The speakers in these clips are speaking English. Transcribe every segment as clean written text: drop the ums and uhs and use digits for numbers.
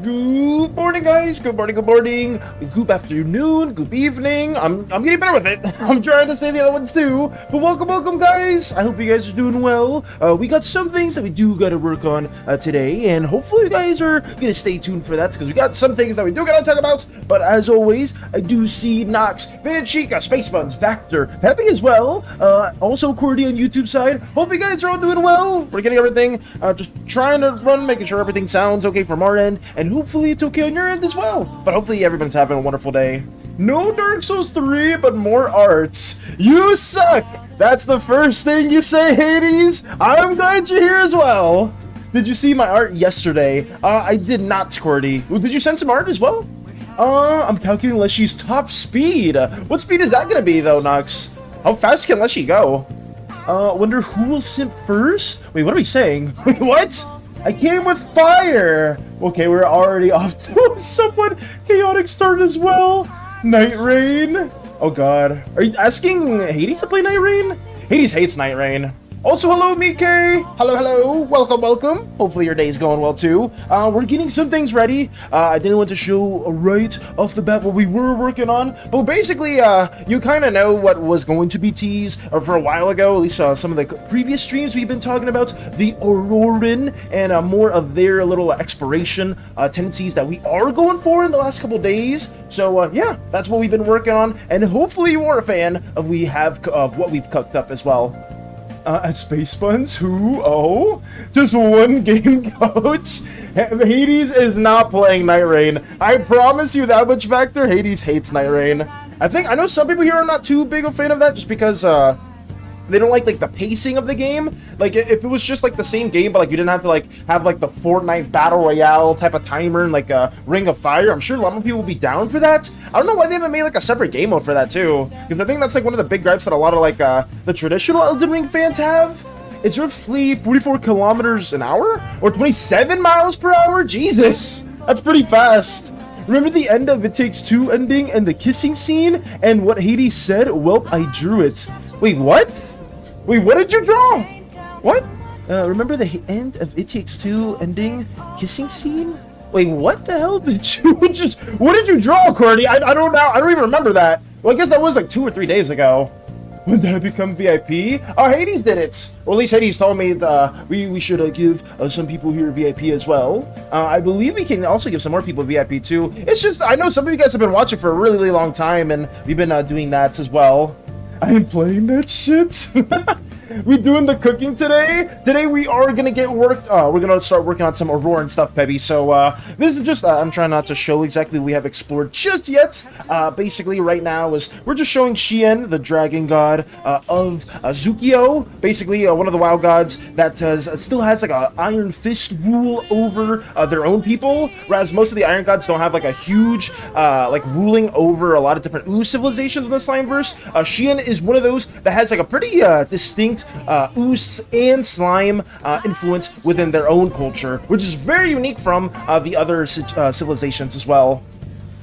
Good morning, guys. Good morning, good morning. Good afternoon, good evening. I'm getting better with it. I'm trying to say the other ones too. But welcome, guys. I hope you guys are doing well. We got some things that we do got to work on today, and hopefully you guys are gonna stay tuned for that because we got some things that we do gotta talk about. But as always, I do see Nox, Vanchica, Space Buns, Vector, Peppy as well. Also Cordy on YouTube side. Hope you guys are all doing well. We're getting everything. Just trying to run, making sure everything sounds okay from our end, and hopefully it's okay on your end as well. But hopefully everyone's having a wonderful day. No Dark Souls 3, but more arts. You suck! That's the first thing you say, Hades. I'm glad you're here as well. Did you see my art yesterday? I did not, Cordy. Did you send some art as well? I'm calculating Leslie's top speed. What speed is that gonna be though, Nox? How fast can Leslie go? Wonder who will simp first? Wait, what are we saying? Wait, what? I came with fire! Okay, we're already off to someone chaotic start as well. Night Rain. Oh god. Are you asking Hades to play Night Rain? Hades hates Night Rain. Also, hello, Mike. Hello. Welcome. Hopefully your day is going well too. We're getting some things ready. I didn't want to show right off the bat what we were working on, but basically, you kind of know what was going to be teased for a while ago. At least some of the previous streams we've been talking about the Auroran and more of their little exploration tendencies that we are going for in the last couple days. So yeah, that's what we've been working on, and hopefully you are a fan of what we've cooked up as well. At Space Buns, who? Oh, just one game, coach. Hades is not playing Night Rain. I promise you that much, Vector. Hades hates Night Rain. I know some people here are not too big a fan of that, just because they don't like the pacing of the game. Like if it was just like the same game, but like you didn't have to like have like the Fortnite Battle Royale type of timer and like a Ring of Fire. I'm sure a lot of people would be down for that. I don't know why they haven't made like a separate game mode for that too, because I think that's like one of the big gripes that a lot of like the traditional Elden Ring fans have. It's roughly 44 kilometers an hour or 27 miles per hour. Jesus, that's pretty fast. Remember the end of It Takes Two ending and the kissing scene and what Hades said? Welp, I drew it. Wait, what? Wait, what did you draw? What? Remember the end of It Takes Two ending kissing scene? Wait, what the hell did you what did you draw, Cordy? I don't know. I don't even remember that. Well, I guess that was like 2 or 3 days ago. When did I become VIP? Oh, Hades did it. Or at least Hades told me that we should give some people here VIP as well. I believe we can also give some more people VIP too. It's just, I know some of you guys have been watching for a really long time and we've been doing that as well. I'm playing that shit. We doing the cooking today? Today we are gonna get worked. We're gonna start working on some Aurora and stuff, Peppy. So this is just I'm trying not to show exactly what we have explored just yet. Basically, right now we're just showing Shien, the dragon god of Zukio. Basically, one of the wild gods that still has like a iron fist rule over their own people, whereas most of the iron gods don't have like a huge like ruling over a lot of different ooze civilizations in the Slimeverse. Shien is one of those that has like a pretty distinct ooze and slime influence within their own culture, which is very unique from the other civilizations as well.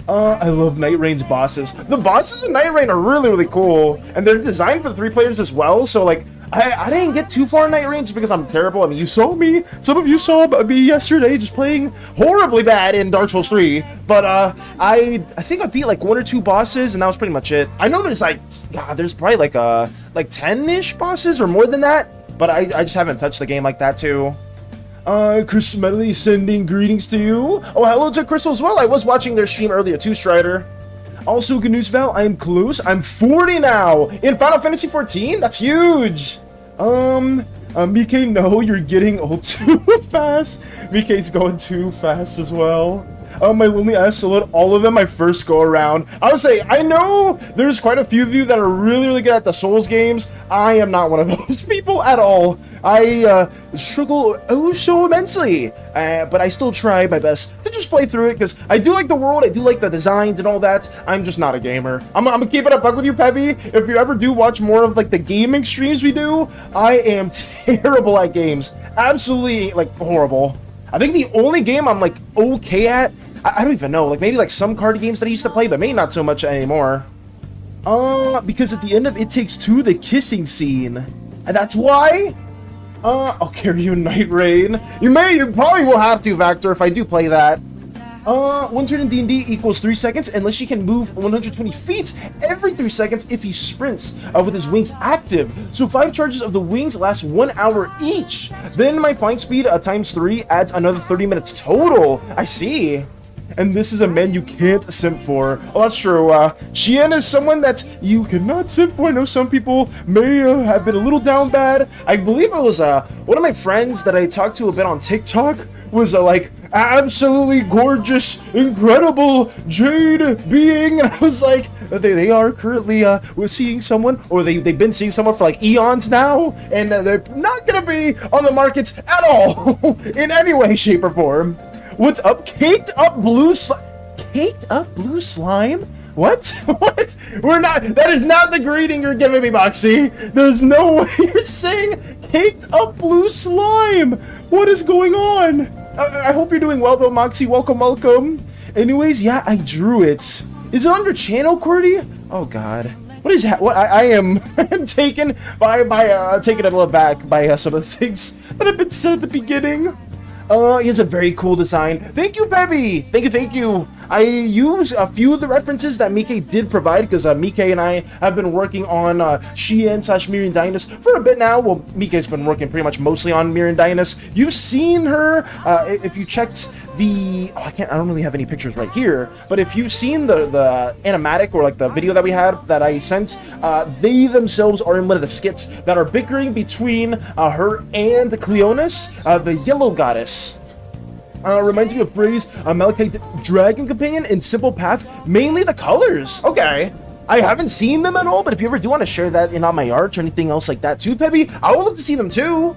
I love Night Rain's bosses. The bosses in Night Rain are really cool, and they're designed for the 3 players as well, so like I didn't get too far in Night Rain just because I'm terrible. I mean, you saw me. Some of you saw me yesterday just playing horribly bad in Dark Souls 3. But I think I beat like 1 or 2 bosses, and that was pretty much it. I know there's like, God, there's probably like 10-ish bosses or more than that. But I just haven't touched the game like that too. Chris Medley sending greetings to you. Oh, hello to Crystal as well. I was watching their stream earlier too, Strider. Also, good news, Val. I am close. I'm 40 now in Final Fantasy 14. That's huge. Mike, no, you're getting old too fast. Mike's going too fast as well. My lonely ass salute all of them my first go around. I would say, I know there's quite a few of you that are really good at the Souls games. I am not one of those people at all. I struggle oh so immensely, but I still try my best to just play through it because I do like the world, I do like the designs and all that. I'm just not a gamer. I'm gonna keep it a buck with you, Peppy. If you ever do watch more of like the gaming streams we do, I am terrible at games. Absolutely like horrible. I think the only game I'm like okay at, I don't even know, like maybe like some card games that I used to play, but maybe not so much anymore. Because at the end of It Takes Two, the kissing scene, and that's why. I'll carry you in Night Rain. You probably will have to, Vector, if I do play that. 1 turn in D&D equals 3 seconds unless you can move 120 feet every 3 seconds if he sprints with his wings active. So 5 charges of the wings last 1 hour each. Then my flying speed times 3 adds another 30 minutes total. I see. And this is a man you can't simp for. Oh, that's true. Shien is someone that you cannot simp for. I know some people may have been a little down bad. I believe it was one of my friends that I talked to a bit on TikTok was like absolutely gorgeous, incredible jade being. And I was like, they are currently we're seeing someone, or they've been seeing someone for like eons now, and they're not gonna be on the market at all in any way, shape, or form. What's up? Caked up blue slime? Caked up blue slime? What? What? We're not. That is not the greeting you're giving me, Moxie. There's no way you're saying caked up blue slime. What is going on? I hope you're doing well, though, Moxie. Welcome. Anyways, yeah, I drew it. Is it on your channel, Cordy? Oh, God. What is that? What I am taken by taken a little back by some of the things that have been said at the beginning. He has a very cool design. Thank you, Peppy. Thank you. I use a few of the references that Mike did provide because Mike and I have been working on Shien/Miriam Dynus for a bit now. Well, Mike's been working pretty much mostly on Miriam Dynus. You've seen her if you checked the I don't really have any pictures right here, but if you've seen the animatic or like the video that we had that I sent, they themselves are in one of the skits that are bickering between her and Cleonis, the yellow goddess. Reminds me of Bray's Malachite Dragon Companion in Simple Path, mainly the colors. Okay. I haven't seen them at all, but if you ever do want to share that in on my art or anything else like that too, Peppy, I would love to see them too.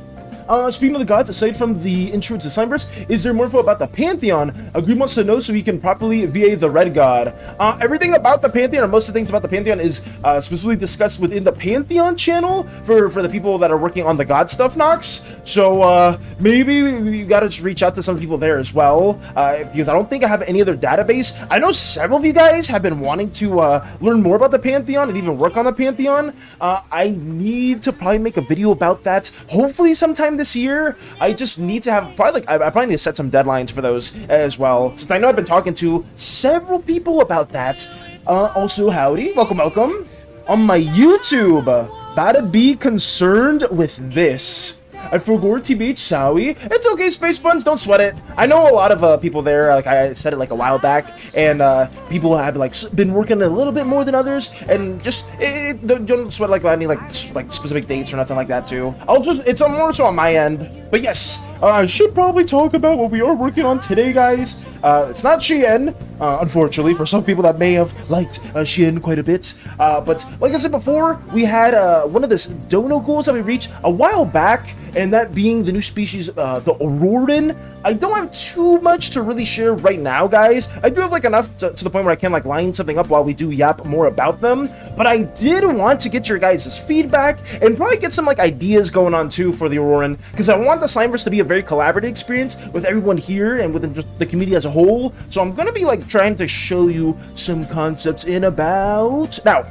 Speaking of the gods, aside from the intro to Slimeverse, is there more info about the Pantheon? Green wants to know so he can properly VA the Red God. Everything about the Pantheon, or most of the things about the Pantheon, is specifically discussed within the Pantheon channel for the people that are working on the god stuff, Nox. So maybe you gotta just reach out to some people there as well, because I don't think I have any other database. I know several of you guys have been wanting to learn more about the Pantheon and even work on the Pantheon. I need to probably make a video about that, hopefully sometime this year. I just need to have I probably need to set some deadlines for those as well, since I know I've been talking to several people about that. Also, howdy, welcome on my YouTube. Gotta be concerned with this. I forgot TBH Sowie. It's okay, Space Buns, don't sweat it. I know a lot of people there, like I said it like a while back, and people have like been working a little bit more than others, and just don't sweat like any like specific dates or nothing like that too. It's more so on my end. But yes, I should probably talk about what we are working on today, guys. It's not Shein, unfortunately, for some people that may have liked Shein quite a bit. But like I said before, we had one of the dono goals that we reached a while back, and that being the new species, the Auroran. I don't have too much to really share right now, guys. I do have like enough to the point where I can like line something up while we do yap more about them. But I did want to get your guys' feedback and probably get some like ideas going on too for the Auroran, because I want the Slimeverse to be a very collaborative experience with everyone here and within just the community as a whole. So I'm gonna be like trying to show you some concepts in about now.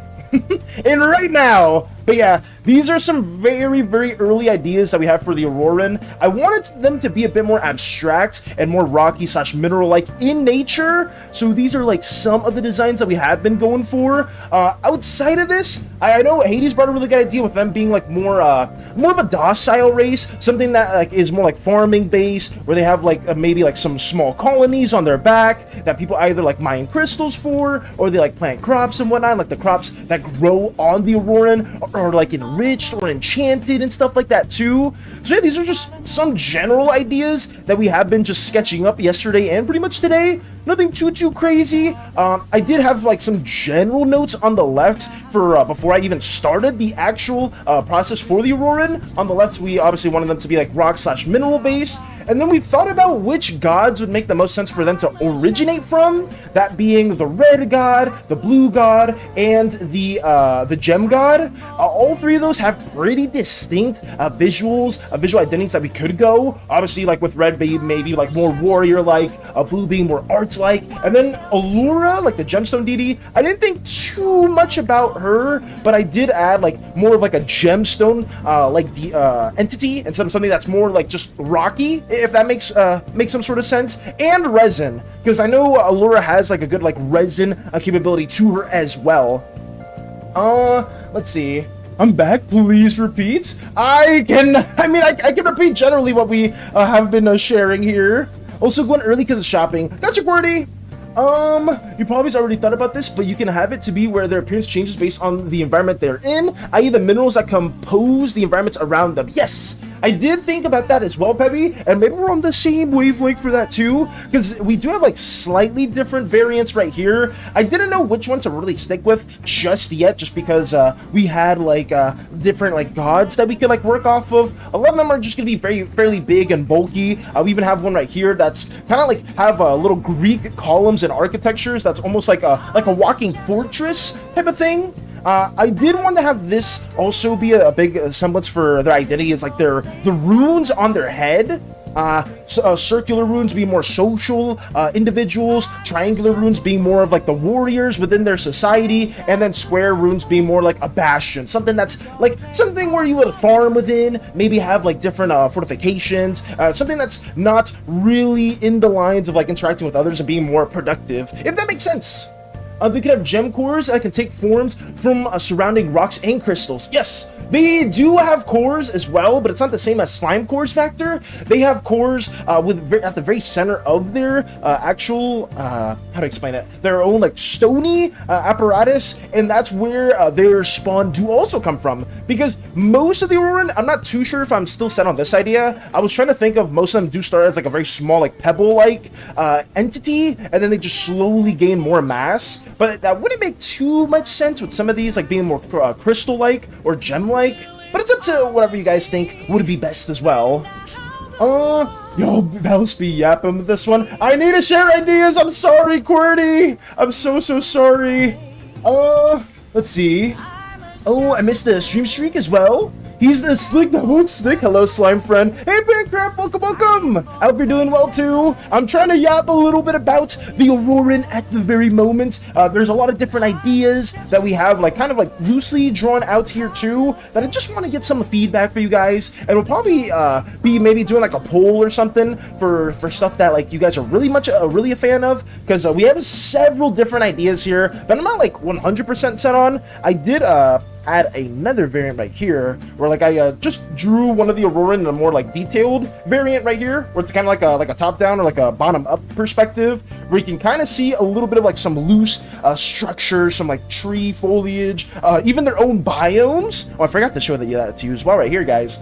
And right now, but yeah, these are some very, very early ideas that we have for the Auroran. I wanted them to be a bit more abstract and more rocky / mineral-like in nature. So these are like some of the designs that we have been going for. Outside of this, I know Hades brought a really good idea with them being like more of a docile race, something that like is more like farming based, where they have like maybe like some small colonies on their back that people either like mine crystals for, or they like plant crops and whatnot, like the crops that grow on the Auroran or like enriched or enchanted and stuff like that too. So yeah, these are just some general ideas that we have been just sketching up yesterday and pretty much today. Nothing too crazy. I did have like some general notes on the left for before I even started the actual process for the Auroran. On the left, we obviously wanted them to be like rock / mineral based. And then we thought about which gods would make the most sense for them to originate from, that being the red god, the blue god, and the gem god. All three of those have pretty distinct visual identities that we could go. Obviously, like with red being maybe like more warrior-like, blue being more arts-like, and then Allura, like the gemstone deity, I didn't think too much about her, but I did add like more of like a gemstone like the entity, and something that's more like just rocky, if that makes some sort of sense. And resin, because I know Allura has like a good like resin capability to her as well. Let's see. I'm back, please repeat. I can repeat generally what we have been sharing here. Also going early because of shopping. Gotcha, QWERTY. You probably already thought about this, but you can have it to be where their appearance changes based on the environment they're in, i.e. the minerals that compose the environments around them. Yes, I did think about that as well, Pebby, and maybe we're on the same wavelength for that too, because we do have like slightly different variants right here. I didn't know which one to really stick with just yet, just because we had like different like gods that we could like work off of. A lot of them are just gonna be fairly big and bulky. We even have one right here that's kind of like have little Greek columns and architectures that's almost like a walking fortress type of thing. I did want to have this also be a big semblance for their identity, is like the runes on their head. Circular runes being more social individuals, triangular runes being more of like the warriors within their society, and then square runes being more like a bastion, something that's like something where you would farm within, maybe have like different fortifications, something that's not really in the lines of like interacting with others and being more productive, if that makes sense. They could have gem cores that can take forms from surrounding rocks and crystals. Yes, they do have cores as well, but it's not the same as slime cores factor. They have cores at the very center of their actual, how to explain it, their own like stony apparatus, and that's where their spawn do also come from. Because most of the Auroran, I'm not too sure if I'm still set on this idea. I was trying to think of most of them do start as like a very small like pebble-like entity, and then they just slowly gain more mass. But that wouldn't make too much sense with some of these like being more crystal-like or gem-like. But it's up to whatever you guys think would be best as well. Yo, Valus be yapping with this one. I need to share ideas. I'm sorry, QWERTY. I'm so sorry. Let's see. Oh, I missed the stream streak as well. He's the slick that won't stick. Hello, slime friend. Hey, Pancrap, welcome. I hope you're doing well, too. I'm trying to yap a little bit about the Auroran at the very moment. There's a lot of different ideas that we have, like, kind of, like, loosely drawn out here, too, that I just want to get some feedback for you guys. And we'll probably be maybe doing, like, a poll or something for stuff that, like, you guys are really a fan of. Because we have several different ideas here that I'm not, like, 100% set on. I did, add another variant right here, where like I just drew one of the Aurora in a more like detailed variant right here, where it's kind of like a top down or like a bottom up perspective, where you can kind of see a little bit of like some loose structure, some like tree foliage, even their own biomes. Oh, I forgot to show that to you as well right here, guys.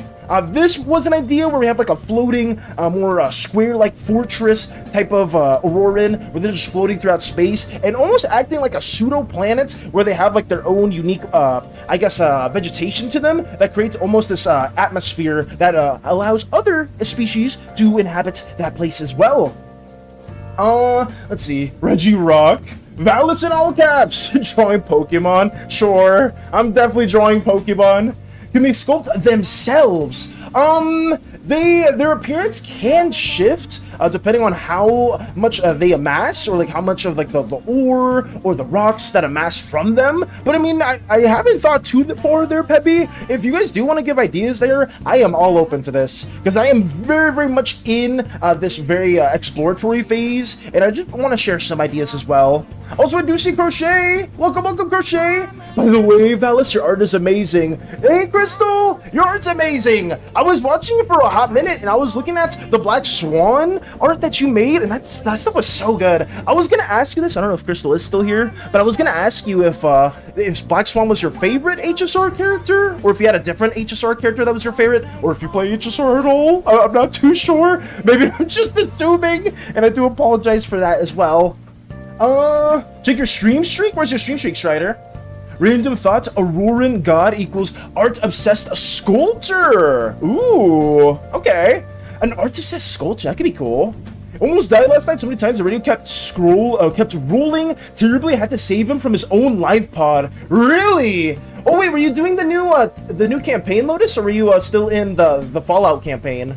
This was an idea where we have like a floating, more square-like fortress type of Auroran, where they're just floating throughout space and almost acting like a pseudo-planet, where they have like their own unique, I guess, vegetation to them that creates almost this atmosphere that allows other species to inhabit that place as well. Let's see, Reggie Rock. Valis in all caps. Drawing Pokemon. Sure, I'm definitely drawing Pokemon. Can they sculpt themselves? Their appearance can shift depending on how much they amass, or like how much of like the ore or the rocks that amass from them. But I mean, I haven't thought too far there, Peppy. If you guys do want to give ideas there, I am all open to this, because I am very, very much in this very exploratory phase, and I just want to share some ideas as well. Also, I do see Crochet. Welcome, Crochet. By the way, Valis, your art is amazing. Hey, Crystal, your art's amazing. I was watching you for a hot minute, and I was looking at the Black Swan art that you made, and that stuff was so good. I was gonna ask you this. I don't know if Crystal is still here, but I was gonna ask you if Black Swan was your favorite HSR character, or if you had a different HSR character that was your favorite, or if you play HSR at all. I'm not too sure. Maybe I'm just assuming, and I do apologize for that as well. Check your stream streak. Where's your stream streak, Strider? Random thoughts. Auroran god equals art-obsessed sculptor. Ooh, okay. An art-obsessed sculptor. That could be cool. Almost died last night so many times. The radio kept rolling terribly. I had to save him from his own live pod. Really? Oh wait, were you doing the new campaign, Lotus, or were you still in the Fallout campaign?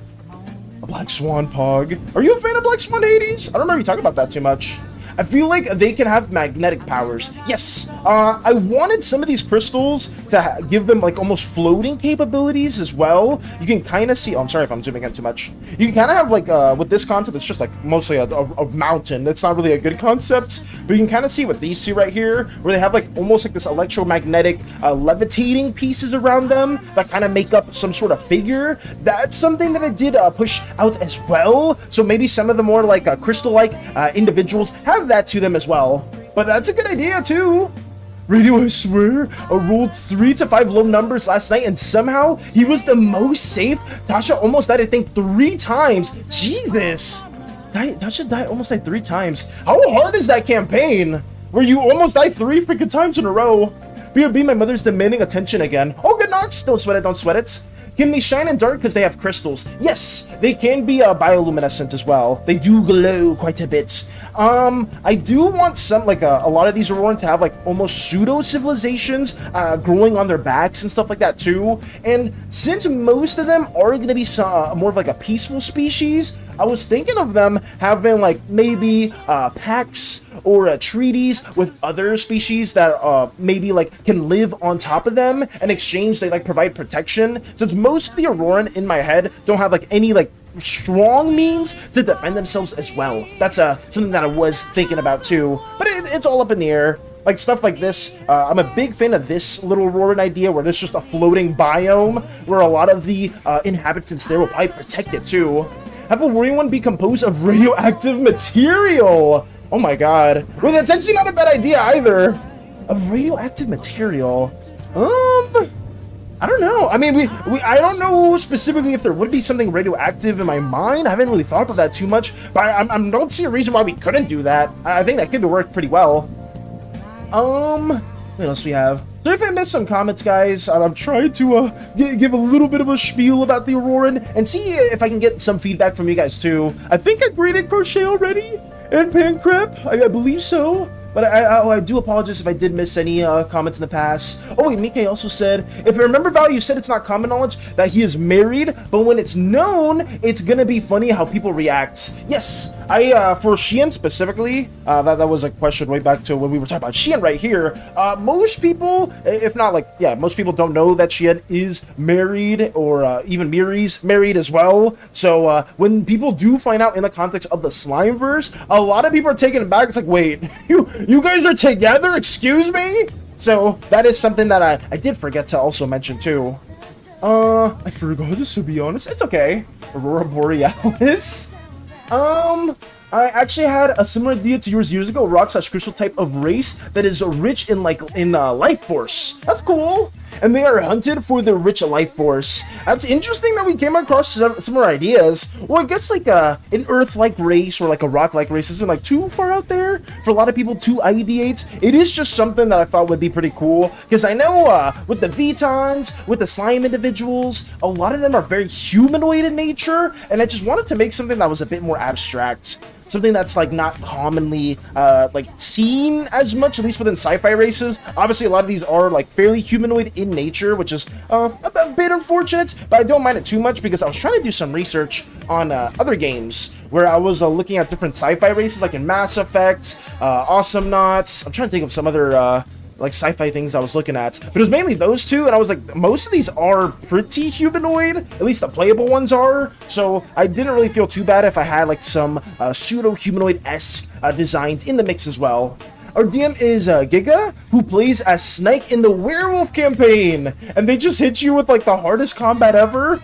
A Black Swan Pog. Are you a fan of Black Swan Hades? I don't remember you talking about that too much. I feel like they can have magnetic powers. Yes, I wanted some of these crystals to give them like almost floating capabilities as well. You can kind of see, oh, I'm sorry if I'm zooming in too much. You can kind of have like, with this concept, it's just like mostly a mountain. That's not really a good concept, but you can kind of see with these two right here, where they have like almost like this electromagnetic levitating pieces around them that kind of make up some sort of figure. That's something that I did push out as well. So maybe some of the more like crystal-like individuals have that to them as well. But that's a good idea too. Radio, I swear, I rolled 3 to 5 low numbers last night, and somehow he was the most safe. Tasha almost died, I think, 3 times. Jesus. Tasha almost died 3 times. How hard is that campaign? Where you almost died 3 freaking times in a row. BRB, my mother's demanding attention again. Oh, good Nox. Don't sweat it, don't sweat it. Can they shine in dark because they have crystals? Yes, they can be bioluminescent as well. They do glow quite a bit. I do want some, like a lot of these Auroran to have like almost pseudo-civilizations growing on their backs and stuff like that too. And since most of them are going to be more of like a peaceful species, I was thinking of them having like maybe pacts or treaties with other species that maybe like can live on top of them. In exchange, they like provide protection. Since most of the Auroran in my head don't have like any like strong means to defend themselves as well. That's something that I was thinking about too. But it's all up in the air. Like stuff like this, I'm a big fan of this little Auroran idea where there's just a floating biome where a lot of the inhabitants there will probably protect it too. Have a worrying one be composed of radioactive material. Oh my god. Well, that's actually not a bad idea either. Of radioactive material. I don't know. I mean, I don't know specifically if there would be something radioactive in my mind. I haven't really thought about that too much, but I don't see a reason why we couldn't do that. I think that could work pretty well. What else we have? So if I missed some comments, guys, I'm trying to give a little bit of a spiel about the Auroran and see if I can get some feedback from you guys too. I think I graded Crochet already and Pancrep. I believe so. But I do apologize if I did miss any comments in the past. Oh wait, Mike also said, if I remember Val, you said it's not common knowledge that he is married, but when it's known, it's gonna be funny how people react. Yes, for Sheehan specifically, that was a question way back to when we were talking about Sheehan right here. Most people, if not like, yeah, most people don't know that Sheehan is married, or even Miri's married as well. So when people do find out in the context of the Slimeverse, a lot of people are taken aback. It's like, wait, you guys are together? Excuse me? So that is something that I did forget to also mention too. I forgot this, to be honest. It's okay. Aurora Borealis. I actually had a similar idea to yours years ago. Rock/crystal type of race that is rich in life force. That's cool. And they are hunted for their rich life force. That's interesting that we came across similar ideas. Well, I guess like an Earth-like race or like a rock-like race isn't like too far out there for a lot of people to ideate. It is just something that I thought would be pretty cool, because I know with the Vitons, with the slime individuals, a lot of them are very humanoid in nature, and I just wanted to make something that was a bit more abstract. Something that's like not commonly like seen as much, at least within sci-fi races. Obviously, a lot of these are like fairly humanoid in nature, which is a bit unfortunate, but I don't mind it too much because I was trying to do some research on other games where I was looking at different sci-fi races, like in Mass Effect, Awesome Knots. I'm trying to think of some other like sci-fi things I was looking at, but it was mainly those two, and I was like, most of these are pretty humanoid, at least the playable ones are, so I didn't really feel too bad if I had like some pseudo-humanoid-esque designs in the mix as well. Our DM is Giga, who plays as Snake in the Werewolf campaign, and they just hit you with like the hardest combat ever.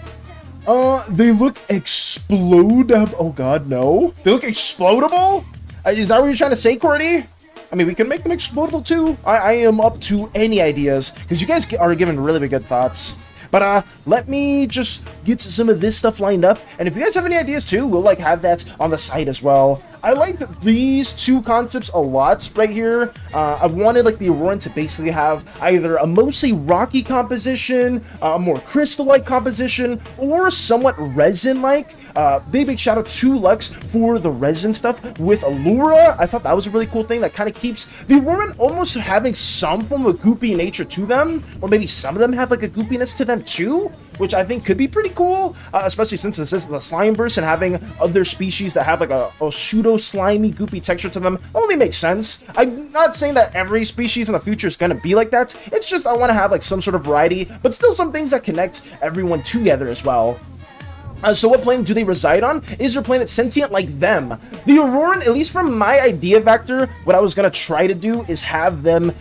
They look oh god, no. They look explodable? Is that what you're trying to say, Cordy? I mean, we can make them explodable too. I am up to any ideas, because you guys are giving really good thoughts. But let me just get some of this stuff lined up, and if you guys have any ideas too, we'll like have that on the site as well. I like these two concepts a lot right here. I've wanted like the Auroran to basically have either a mostly rocky composition, a more crystal-like composition, or somewhat resin-like. Big shout out to Lux for the resin stuff with Allura. I thought that was a really cool thing that kind of keeps the Auroran almost having some form of goopy nature to them, or maybe some of them have like a goopiness to them too, which I think could be pretty cool, especially since this is the Slimeverse, and having other species that have like a pseudo slimy goopy texture to them only makes sense. I'm not saying that every species in the future is going to be like that. It's just I want to have like some sort of variety, but still some things that connect everyone together as well. So what planet do they reside on? Is their planet sentient like them? The Auroran, at least from my idea vector, what I was going to try to do is have them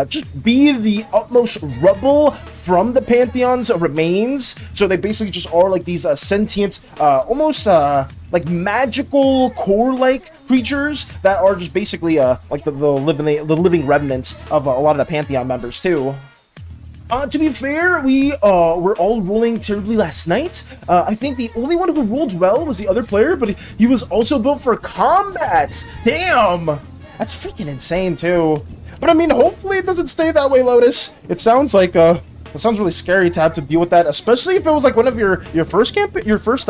just be the utmost rubble from the Pantheon's remains. So they basically just are like these sentient, almost like magical core-like creatures that are just basically like the living remnants of a lot of the Pantheon members too. To be fair, we were all rolling terribly last night. I think the only one who rolled well was the other player, but he was also built for combat. Damn! That's freaking insane, too. But I mean, hopefully it doesn't stay that way, Lotus. It sounds like, it sounds really scary to have to deal with that, especially if it was like one of your first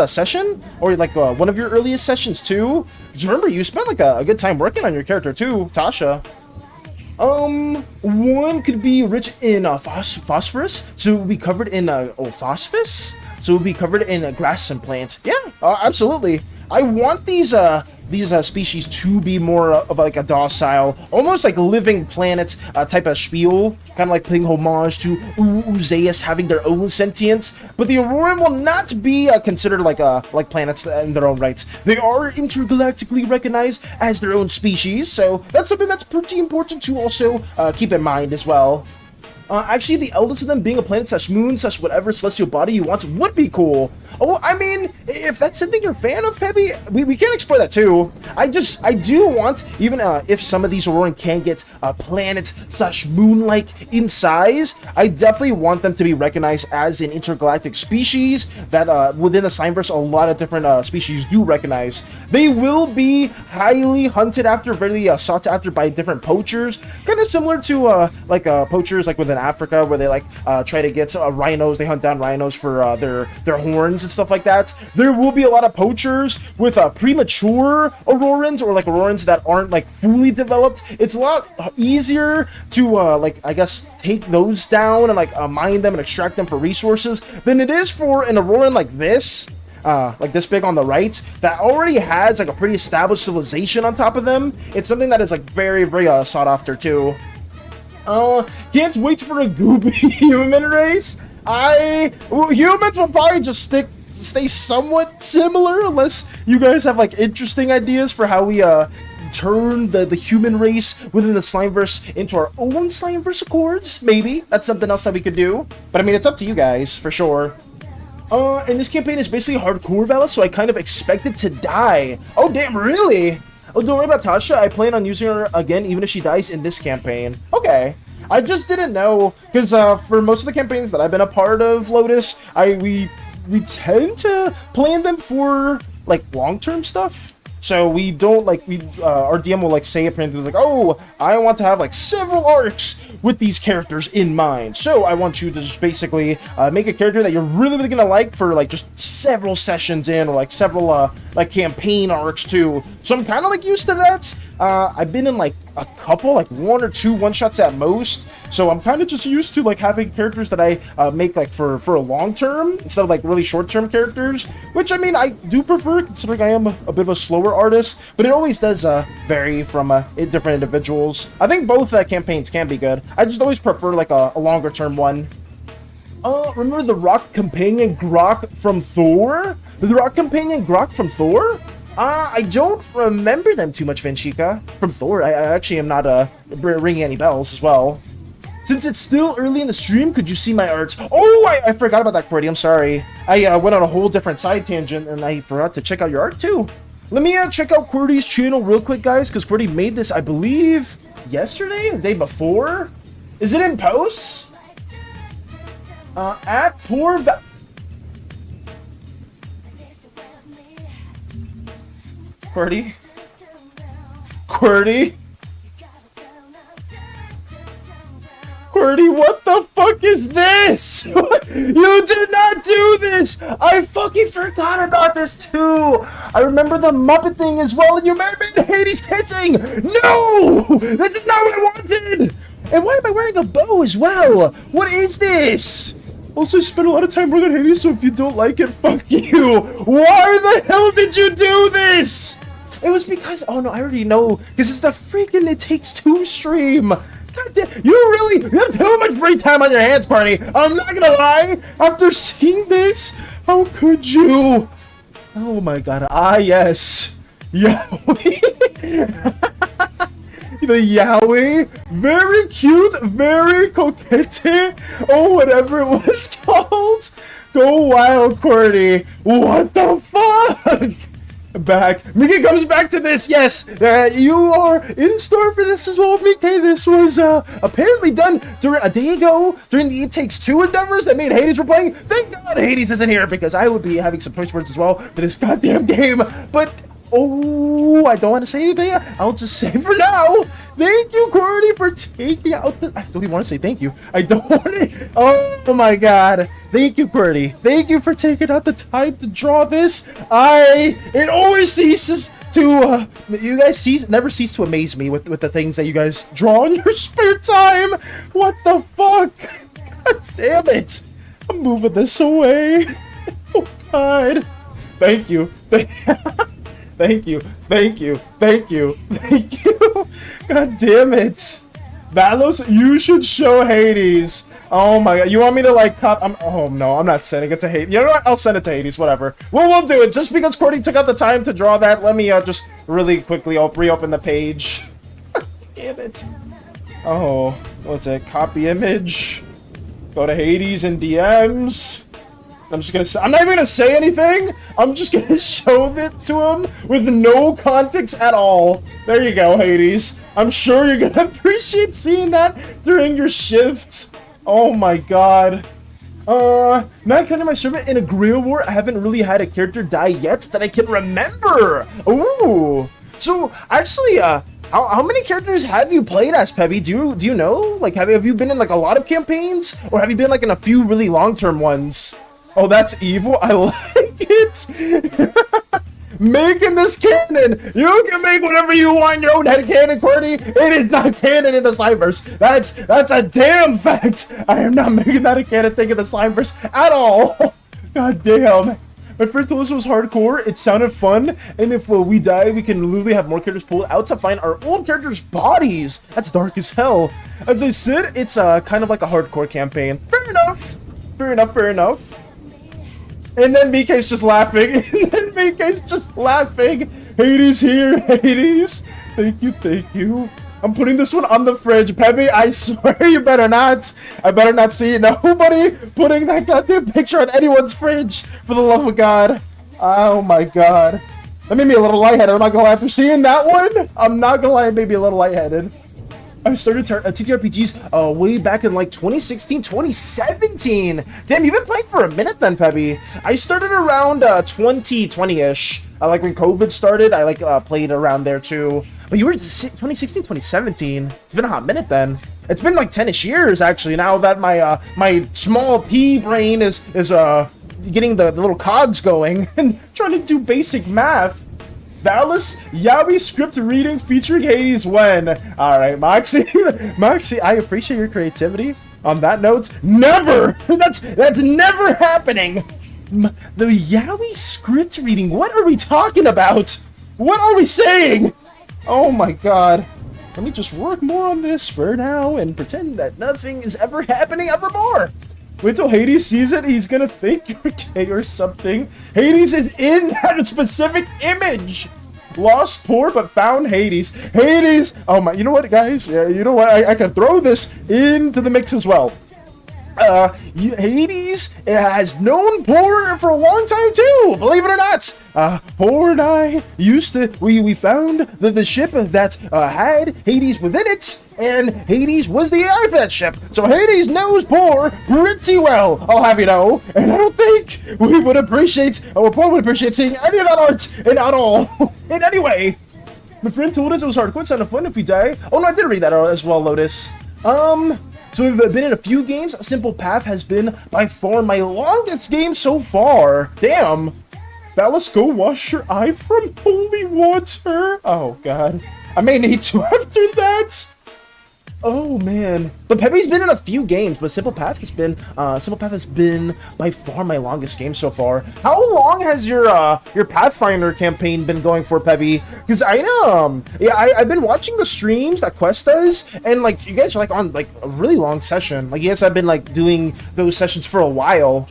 session, or like one of your earliest sessions, too. Because remember, you spent like a good time working on your character, too, Tasha. One could be rich in phosphorus, so it would be covered in phosphus, so it would be covered in grass and plant. Yeah, absolutely. I want these species to be more of like a docile, almost like living planet type of spiel, kind of like paying homage to Uzeus having their own sentience. But the Auroran will not be considered like planets in their own right. They are intergalactically recognized as their own species, so that's something that's pretty important to also keep in mind as well. Actually, the eldest of them being a planet/moon/whatever celestial body you want would be cool. Oh, I mean, if that's something you're a fan of, Peppy, we can explore that too. I do want, even if some of these Auroran can get planet/moon-like in size, I definitely want them to be recognized as an intergalactic species that within the Slimeverse, a lot of different species do recognize. They will be highly hunted after, very sought after by different poachers, kind of similar to poachers like within Africa, where they like try to get rhinos. They hunt down rhinos for their horns and stuff like that. There will be a lot of poachers with premature Aurorans, or like Aurorans that aren't like fully developed. It's a lot easier to like, I guess, take those down and like mine them and extract them for resources than it is for an Auroran like this big on the right, that already has like a pretty established civilization on top of them. It's something that is like very, very sought after too. Can't wait for a goopy human race. Humans will probably just stay somewhat similar, unless you guys have like interesting ideas for how we turn the human race within the Slimeverse into our own Slimeverse Accords? Maybe. That's something else that we could do. But I mean, it's up to you guys, for sure. And this campaign is basically hardcore Vala, so I kind of expected to die. Oh, damn, really? Oh, don't worry about Tasha. I plan on using her again, even if she dies in this campaign. Okay. I just didn't know, because for most of the campaigns that I've been a part of, Lotus, we tend to plan them for, like, long-term stuff. So we don't, like, our DM will, like, say apparently, like, oh, I want to have, like, several arcs with these characters in mind. So I want you to just basically make a character that you're really, really gonna like for, like, just several sessions in, or, like, several, like, campaign arcs, too. So I'm kind of, like, used to that. I've been in, like, a couple, like, 1 or 2 one-shots at most. So I'm kind of just used to, like, having characters that I make, like, for a long term instead of, like, really short-term characters, which, I mean, I do prefer, considering I am a bit of a slower artist, but it always does vary from different individuals. I think both campaigns can be good. I just always prefer, like, a longer-term one. Remember the Rock Companion Grok from Thor? The Rock Companion Grok from Thor? I don't remember them too much, Vinchika. From Thor, I actually am not ringing any bells as well. Since it's still early in the stream, could you see my art? Oh, I forgot about that, Qwerty. I'm sorry. I went on a whole different side tangent, and I forgot to check out your art, too. Let me check out Qwerty's channel real quick, guys, because Qwerty made this, I believe, yesterday? The day before? Is it in posts? At Poor Qwerty? Qwerty? Qwerty, what the fuck is this? You did not do this! I fucking forgot about this too! I remember the Muppet thing as well, and you remember the Hades catching! No! This is not what I wanted! And why am I wearing a bow as well? What is this? Also, I spent a lot of time more than Hades, so if you don't like it, fuck you! Why the hell did you do this? It was because, oh no, I already know, because it's the freaking It Takes Two stream! God damn, you have too much free time on your hands, party! I'm not gonna lie! After seeing this, how could you? Oh my god, yes! Yowie! The Yowie! Very cute, very coquette, or whatever it was called! Go wild, Qwerty! What the fuck? Back. Mika comes back to this, yes! You are in store for this as well, Mika. This was apparently done a day ago during the It Takes Two endeavors that made Hades were playing. Thank God Hades isn't here, because I would be having some choice words as well for this goddamn game. But, oh, I don't want to say anything. I'll just say for now, thank you, Qwerty, for taking out the... I don't even want to say thank you. I don't want to... Oh my god. Thank you, Qwerty. Thank you for taking out the time to draw this. It always ceases to, you guys never cease to amaze me with the things that you guys draw in your spare time. What the fuck? God damn it. I'm moving this away. Oh, God. Thank you. Thank you. Thank you. Thank you. Thank you. God damn it. Valos, you should show Hades. Oh my god, you want me to like oh no, I'm not sending it to Hades. You know what? I'll send it to Hades, whatever. Well, we'll do it. Just because Qwerty took out the time to draw that, let me just really quickly reopen the page. Damn it. Oh, what's it? Copy image. Go to Hades and DMs. I'm not even gonna say anything. I'm just gonna show it to him with no context at all. There you go, Hades. I'm sure you're gonna appreciate seeing that during your shift. Oh my god. Not counting my servant in a Grail War, I haven't really had a character die yet that I can remember. Ooh. So, actually, how many characters have you played as, Pebby? Do you know? Like, have you been in, like, a lot of campaigns? Or have you been, like, in a few really long-term ones? Oh, that's evil? I like it! Making this canon! You can make whatever you want in your own head canon, Qwerty! It is not canon in the Slimeverse! That's a damn fact! I am not making that a canon thing in the Slimeverse at all! God damn! My friend told us it was hardcore, it sounded fun, and if we die, we can literally have more characters pulled out to find our old characters' bodies! That's dark as hell! As I said, it's kind of like a hardcore campaign. Fair enough! Fair enough, fair enough. And then BK's just laughing. And then BK's just laughing. Hades here, Hades. Thank you, thank you. I'm putting this one on the fridge. Peppy, I swear you better not. I better not see nobody putting that goddamn picture on anyone's fridge. For the love of God. Oh my God. That made me a little lightheaded. I'm not gonna lie. After seeing that one, I'm not gonna lie, it made me a little lightheaded. I started TTRPGs way back in like 2016, 2017. Damn, you've been playing for a minute then, Peppy. I started around 2020-ish. Like when COVID started, I like played around there too. But you were 2016, 2017. It's been a hot minute then. It's been like 10-ish years actually. Now that my my small pea brain is getting the little cogs going and trying to do basic math. Dallas Yaoi script reading featuring Hades when? Alright, Moxie. Moxie, I appreciate your creativity. On that note, never! That's never happening! The Yaoi script reading, what are we talking about? What are we saying? Oh my God. Let me just work more on this for now and pretend that nothing is ever happening evermore. Wait till Hades sees it, he's gonna think you're gay or something. Hades is in that specific image! Lost poor but found Hades. Hades! Oh my, you know what, guys? You know what? I can throw this into the mix as well. Hades has known Poor for a long time too, believe it or not. Poor and I used to, we found the ship that had Hades within it, and Hades was the AI of that ship. So Hades knows Poor pretty well, I'll have you know. And I don't think we would appreciate, or Poor would appreciate seeing any of that art, and at all, in any way. My friend told us it was hardcore, it's kind of fun if we die. Oh no, I did read that as well, Lotus. So we've been in a few games. Simple Path has been by far my longest game so far. Damn. Dallas, go wash your eye from holy water. Oh God, I may need to after that. Oh man, but Pepe's been in a few games, but Simple Path has been by far my longest game so far. How long has your Pathfinder campaign been going for, Pepe? Because I've been watching the streams that Quest does, and like you guys are like on like a really long session. Like yes, I've been like doing those sessions for a while.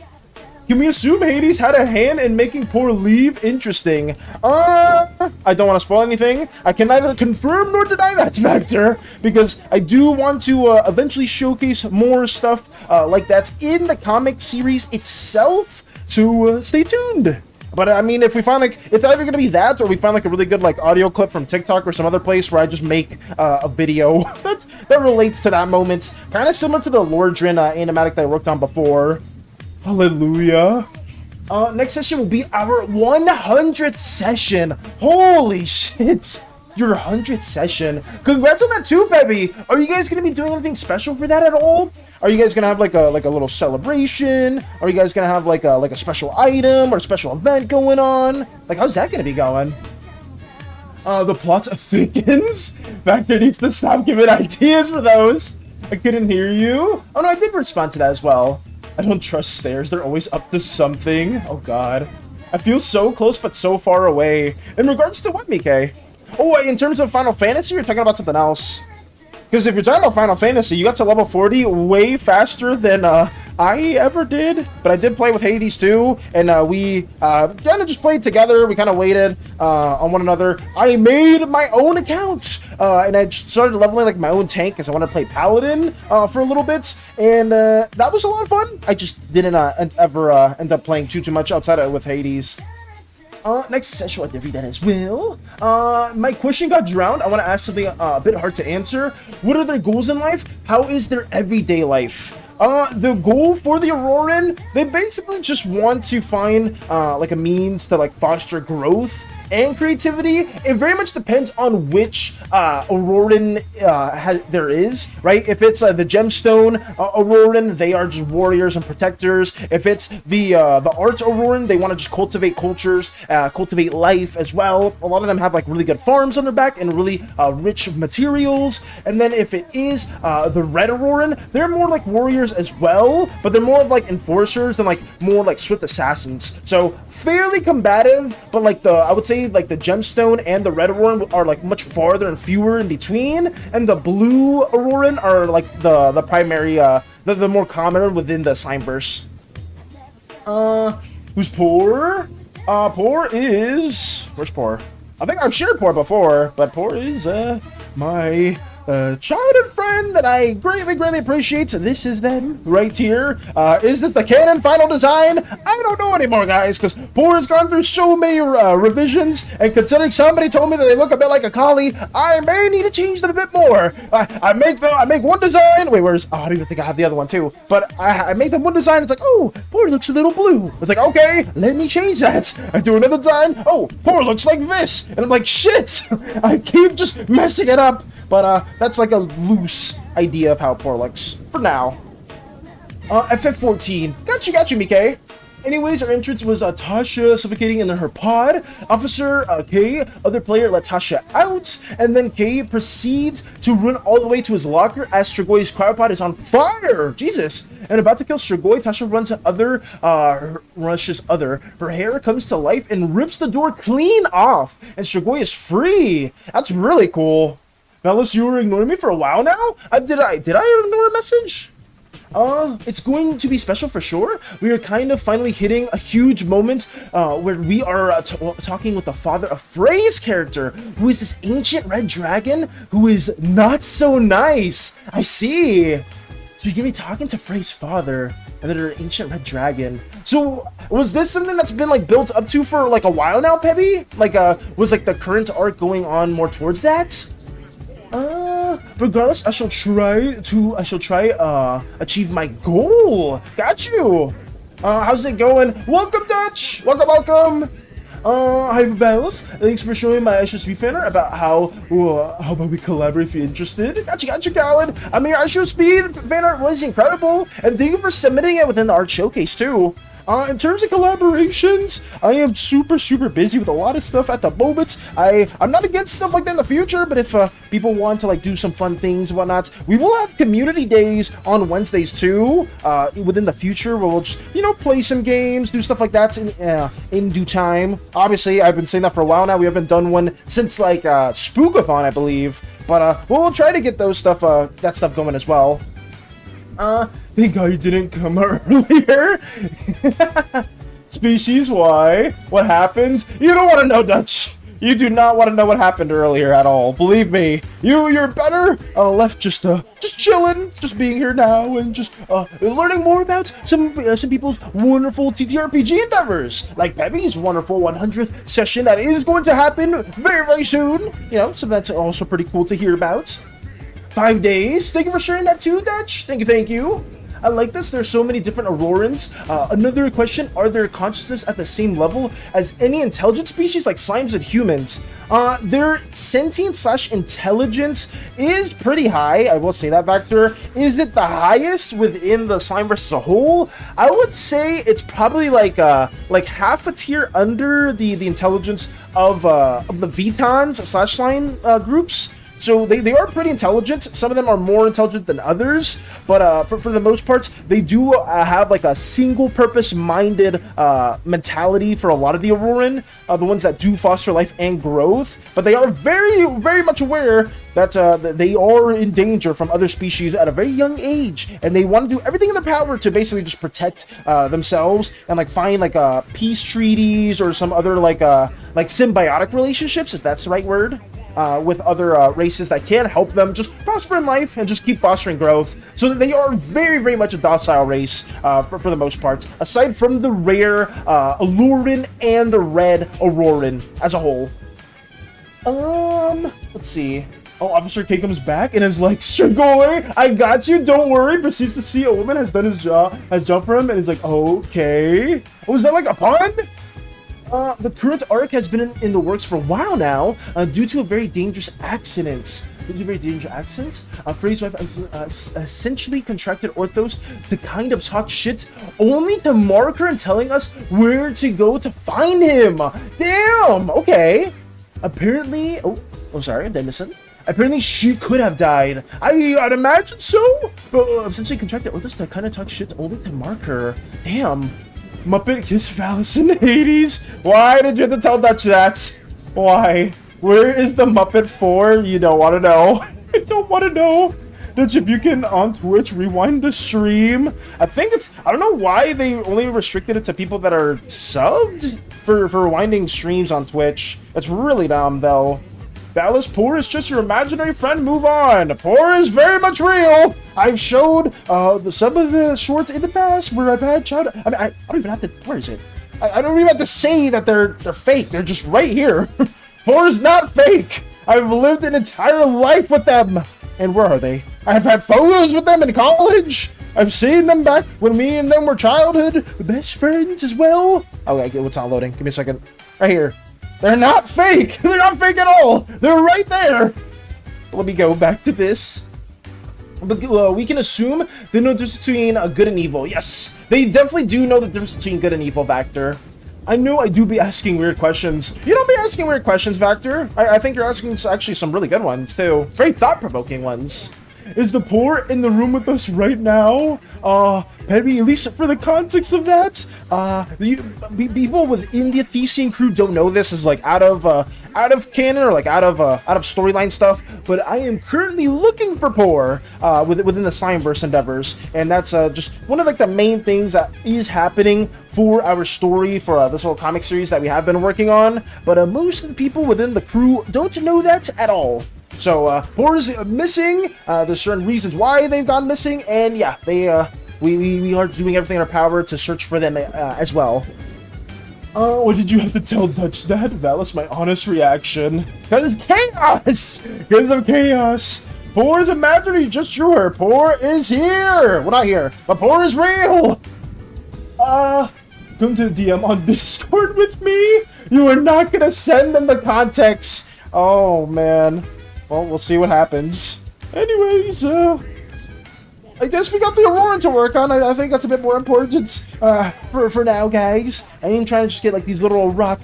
Can we assume Hades had a hand in making Poor leave? Interesting. I don't want to spoil anything. I can neither confirm nor deny that, Spectre, because I do want to eventually showcase more stuff like that in the comic series itself, so stay tuned. But I mean, if we find like, it's either going to be that, or we find like a really good like audio clip from TikTok or some other place where I just make a video that relates to that moment. Kind of similar to the Lordrin animatic that I worked on before. Hallelujah. Next session will be our 100th session. Holy shit. Your 100th session. Congrats on that too, Peppy. Are you guys going to be doing anything special for that at all? Are you guys going to have like a little celebration? Are you guys going to have like a special item or a special event going on? Like, how's that going to be going? The plot thickens. Vector needs to stop giving ideas for those. I couldn't hear you. Oh no, I did respond to that as well. I don't trust stairs. They're always up to something. Oh God. I feel so close but so far away. In regards to what, Mike? Oh, in terms of Final Fantasy, you're talking about something else. Because if you're talking about Final Fantasy, you got to level 40 way faster than I ever did. But I did play with Hades too, and we kind of just played together. We kind of waited on one another. I made my own account, and I started leveling like my own tank because I wanted to play Paladin for a little bit, and that was a lot of fun. I just didn't ever end up playing too much outside of with Hades. Next session, I did read that as well. My question got drowned. I want to ask something a bit hard to answer. What are their goals in life? How is their everyday life? The goal for the Auroran, they basically just want to find like a means to like foster growth and creativity. It very much depends on which Auroran there is, right? If it's the Gemstone Auroran, they are just warriors and protectors. If it's the Art Auroran, they want to just cultivate cultures, cultivate life as well. A lot of them have like really good farms on their back and really rich materials. And then if it is the Red Auroran, they're more like warriors as well, but they're more of like enforcers than like more like swift assassins. So fairly combative, but like I would say like the Gemstone and the Red Auroran are like much farther and fewer in between, and the Blue Auroran are like the primary, the more common within the Slimeverse. Who's Poor? Poor is... Where's Poor? I think I've shared Poor before, but Poor is my childhood friend that I greatly appreciate. So this is them right here. Is this the canon final design? I don't know anymore, guys, because Poor has gone through so many revisions, and considering somebody told me that they look a bit like a collie, I may need to change them a bit more. I make one design. Wait, where's? Oh, I don't even think I have the other one too. But I make them one design. It's like, oh, Poor looks a little blue. It's like, okay, let me change that. I do another design. Oh, Poor looks like this, and I'm like, shit. I keep just messing it up. But that's like a loose idea of how Poor looks for now. FF14. Got you, Mike. Anyways, our entrance was Tasha suffocating in her pod. Officer K, other player, let Tasha out, and then K proceeds to run all the way to his locker as Stragoy's cryopod is on fire. Jesus! And about to kill Stragoy, Tasha rushes other. Her hair comes to life and rips the door clean off, and Stragoy is free. That's really cool. Fellas, you were ignoring me for a while now? Did I ignore a message? It's going to be special for sure. We are kind of finally hitting a huge moment where we are talking with the father of Frey's character, who is this ancient red dragon who is not so nice. I see. So you're gonna be talking to Frey's father and then her ancient red dragon. So was this something that's been like built up to for like a while now, Pebby? Like was like the current arc going on more towards that? Regardless, I shall try achieve my goal. Got you. How's it going? Welcome, Dutch. Welcome. Hi, Bells. Thanks for showing my SSB fanart about how about we collaborate if you're interested. Got you, Khaled. I mean, your SSB fanart was incredible, and thank you for submitting it within the art showcase too. In terms of collaborations, I am super busy with a lot of stuff at the moment. I'm not against stuff like that in the future, but if people want to like do some fun things and whatnot, we will have community days on Wednesdays too. Within the future, where we'll just play some games, do stuff like that in due time. Obviously, I've been saying that for a while now. We haven't done one since like Spookathon, I believe. But we'll try to get those that stuff going as well. Thank God you didn't come earlier. Species, why? What happens? You don't want to know, Dutch. You do not want to know what happened earlier at all. Believe me. You're better left just chilling, just being here now, and just learning more about some people's wonderful TTRPG endeavors, like Pebby's wonderful 100th session that is going to happen very soon. So that's also pretty cool to hear about. 5 days. Thank you for sharing that too, Dutch. Thank you. I like this. There's so many different Aurorans. Another question, are their consciousness at the same level as any intelligent species like slimes and humans? Their sentience/intelligence is pretty high. I will say that, Vector. Is it the highest within the Slimeverse as a whole? I would say it's probably like half a tier under the intelligence of the Vitons/slime groups. So they are pretty intelligent. Some of them are more intelligent than others, but for the most part, they do have like a single-purpose-minded mentality for a lot of the Auroran, the ones that do foster life and growth. But they are very much aware that they are in danger from other species at a very young age, and they want to do everything in their power to basically just protect themselves and like find like peace treaties or some other like symbiotic relationships, if that's the right word. With other races that can help them just prosper in life and just keep fostering growth. So that they are very much a docile race for the most part, aside from the rare Alurin and the red Auroran as a whole. Let's see. Oh, Officer K comes back and is like, Stragoy, I got you, don't worry. Proceeds to see a woman has done his job for him, and he's like, okay. Oh, is that like a pun? The current arc has been in the works for a while now, due to a very dangerous accident. Frey's wife essentially contracted Orthos to kind of talk shit, only to mark her and telling us where to go to find him. Damn. Okay. Apparently, sorry, did I miss it? Apparently, she could have died. I'd imagine so. But essentially contracted Orthos to kind of talk shit, only to mark her. Damn. Muppet kiss phallus in the Hades. Why did you have to tell Dutch that? Why? Where is the Muppet for? You don't want to know. I don't want to know. Dutch, if you can on Twitch rewind the stream. I don't know why they only restricted it to people that are subbed. for rewinding streams on Twitch. It's really dumb, though. Dallas, poor is just your imaginary friend. Move on. Poor is very much real. I've showed some of the shorts in the past where I've had child. I mean, I don't even have to. Where is it? I don't even have to say that they're fake. They're just right here. Poor is not fake. I've lived an entire life with them. And where are they? I've had photos with them in college. I've seen them back when me and them were childhood best friends as well. Okay, what's not loading? Give me a second. Right here. They're not fake. They're not fake at all. They're right there. Let me go back to this. But we can assume they know the difference between good and evil. Yes, they definitely do know the difference between good and evil, Vector. I know I do be asking weird questions. You don't be asking weird questions, Vector. I think you're asking actually some really good ones, too. Very thought-provoking ones. Is the poor in the room with us right now? Maybe at least for the context of that. People within the Thesean crew don't know this is like out of canon or like out of storyline stuff. But I am currently looking for poor within the Slimeverse endeavors, and that's just one of like the main things that is happening for our story for this little comic series that we have been working on. But most of the people within the crew don't know that at all. So, poor is missing. There's certain reasons why they've gone missing, and yeah, we are doing everything in our power to search for them as well. What did you have to tell Dutch that? That was my honest reaction. Because it's chaos! Because of chaos! Poor is imaginary, just drew her. Poor is here! Well, not here, but poor is real! Come to the DM on Discord with me? You are not gonna send them the context. Oh, man. Well, we'll see what happens. Anyways, I guess we got the Aurora to work on. I think that's a bit more important for now, guys. I am trying to just get like these little rock